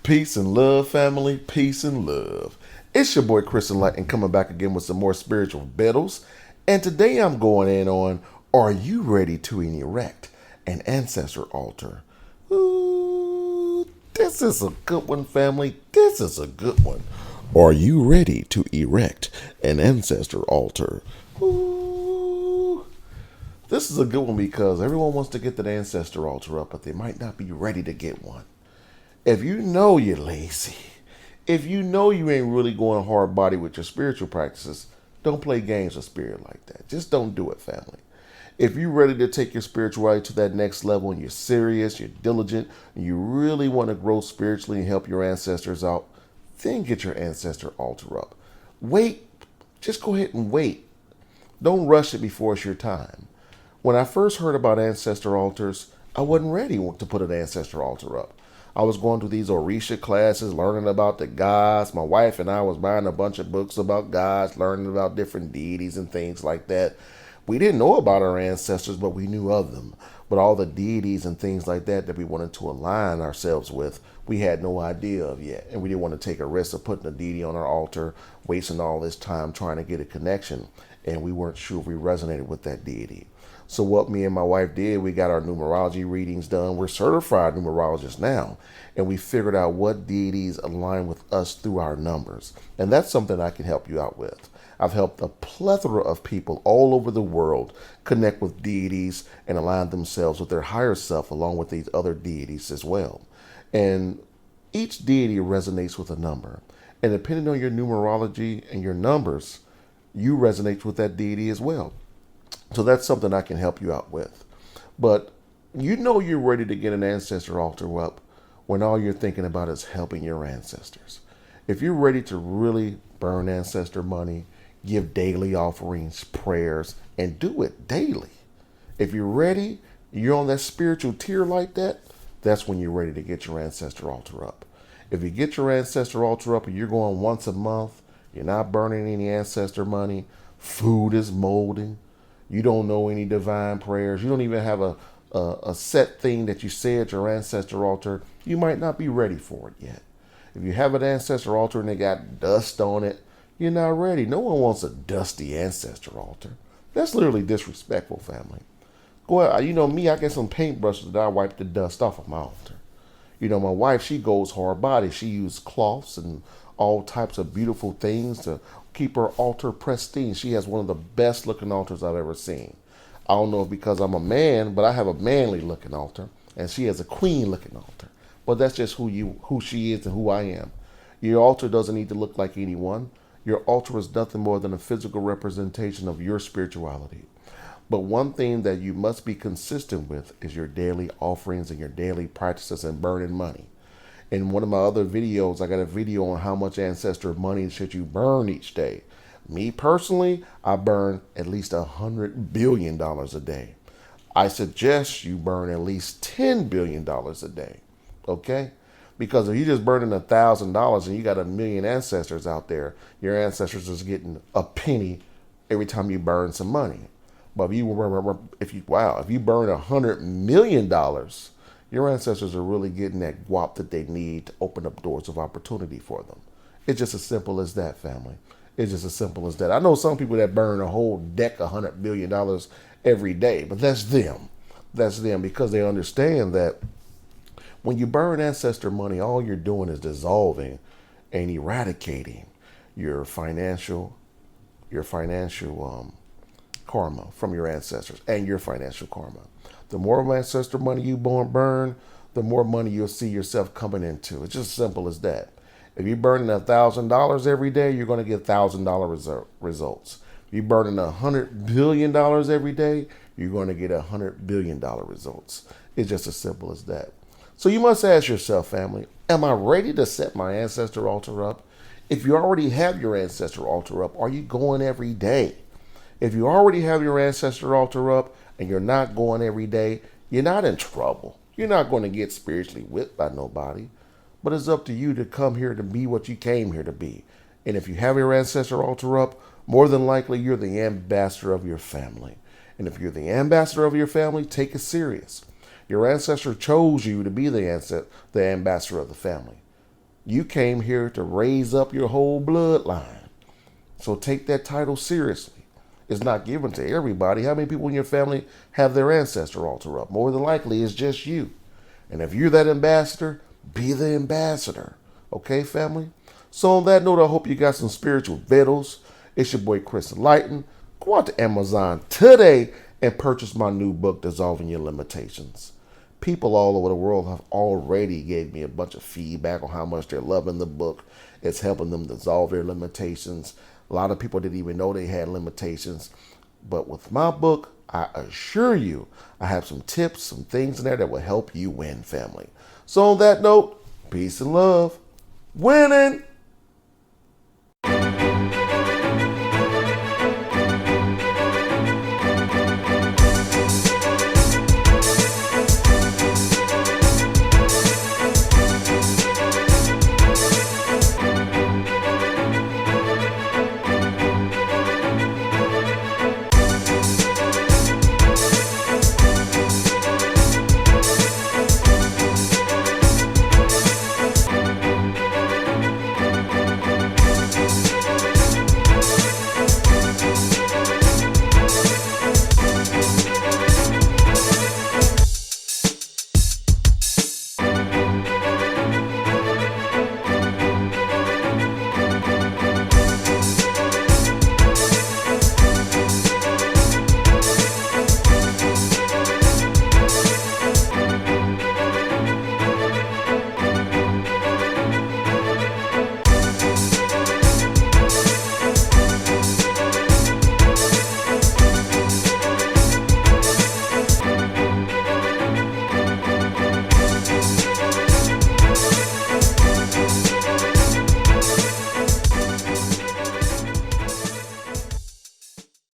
Peace and love, family. Peace and love. It's your boy Chris Enlightened coming back again with some more spiritual battles. And today I'm going in on, are you ready to erect an ancestor altar? Ooh, this is a good one, family. This is a good one. Are you ready to erect an ancestor altar? Ooh. This is a good one because everyone wants to get that ancestor altar up, but they might not be ready to get one. If you know you're lazy, if you know you ain't really going hard body with your spiritual practices, don't play games with spirit like that. Just don't do it, family. If you're ready to take your spirituality to that next level and you're serious, you're diligent, and you really want to grow spiritually and help your ancestors out, then get your ancestor altar up. Wait. Just go ahead and wait. Don't rush it before it's your time. When I first heard about ancestor altars, I wasn't ready to put an ancestor altar up. I was going to these Orisha classes, learning about the gods. My wife and I was buying a bunch of books about gods, learning about different deities and things like that. We didn't know about our ancestors, but we knew of them. But all the deities and things like that we wanted to align ourselves with, we had no idea of yet. And we didn't want to take a risk of putting a deity on our altar, wasting all this time trying to get a connection. And we weren't sure if we resonated with that deity. So what me and my wife did, we got our numerology readings done. We're certified numerologists now. And we figured out what deities align with us through our numbers. And that's something I can help you out with. I've helped a plethora of people all over the world connect with deities and align themselves with their higher self along with these other deities as well. And each deity resonates with a number. And depending on your numerology and your numbers, you resonate with that deity as well. So that's something I can help you out with. But you know you're ready to get an ancestor altar up when all you're thinking about is helping your ancestors. If you're ready to really burn ancestor money, give daily offerings, prayers, and do it daily. If you're ready, you're on that spiritual tier like that, that's when you're ready to get your ancestor altar up. If you get your ancestor altar up and you're going once a month, you're not burning any ancestor money, food is molding, you don't know any divine prayers, you don't even have a set thing that you say at your ancestor altar, you might not be ready for it yet. If you have an ancestor altar and they got dust on it, you're not ready. No one wants a dusty ancestor altar. That's literally disrespectful, family. Go out, you know me, I get some paintbrushes that I wipe the dust off of my altar. You know, my wife, she goes hard body. She uses cloths and all types of beautiful things to keep her altar pristine. She has one of the best looking altars I've ever seen. I don't know if because I'm a man, but I have a manly looking altar, and she has a queen looking altar. But that's just who she is and who I am. Your altar doesn't need to look like anyone. Your altar is nothing more than a physical representation of your spirituality. But one thing that you must be consistent with is your daily offerings and your daily practices and burning money. In one of my other videos, I got a video on how much ancestor money should you burn each day. Me personally, I burn at least $100 billion a day. I suggest you burn at least $10 billion a day. Okay? Because if you're just burning $1,000 and you got 1,000,000 ancestors out there, your ancestors is getting a penny every time you burn some money. But if you burn $100 million, your ancestors are really getting that guap that they need to open up doors of opportunity for them. It's just as simple as that, family. It's just as simple as that. I know some people that burn a whole deck of $100 billion every day, but that's them. That's them because they understand that when you burn ancestor money, all you're doing is dissolving and eradicating your financial karma from your ancestors and your financial karma. The more ancestor money you burn, the more money you'll see yourself coming into. It's just as simple as that. If you're burning $1,000 every day, you're going to get $1,000 results. If you're burning $100 billion every day, you're going to get $100 billion results. It's just as simple as that. So you must ask yourself, family, am I ready to set my ancestor altar up? If you already have your ancestor altar up, are you going every day? If you already have your ancestor altar up and you're not going every day, you're not in trouble. You're not going to get spiritually whipped by nobody. But it's up to you to come here to be what you came here to be. And if you have your ancestor altar up, more than likely you're the ambassador of your family. And if you're the ambassador of your family, take it serious. Your ancestor chose you to be the ambassador of the family. You came here to raise up your whole bloodline. So take that title seriously. It's not given to everybody. How many people in your family have their ancestor altar up? More than likely, it's just you. And if you're that ambassador, be the ambassador. Okay, family? So on that note, I hope you got some spiritual vittles. It's your boy Chris Enlightened. Go out to Amazon today and purchase my new book, Dissolving Your Limitations. People all over the world have already gave me a bunch of feedback on how much they're loving the book. It's helping them dissolve their limitations. A lot of people didn't even know they had limitations. But with my book, I assure you, I have some tips, some things in there that will help you win, family. So on that note, peace and love. Winning!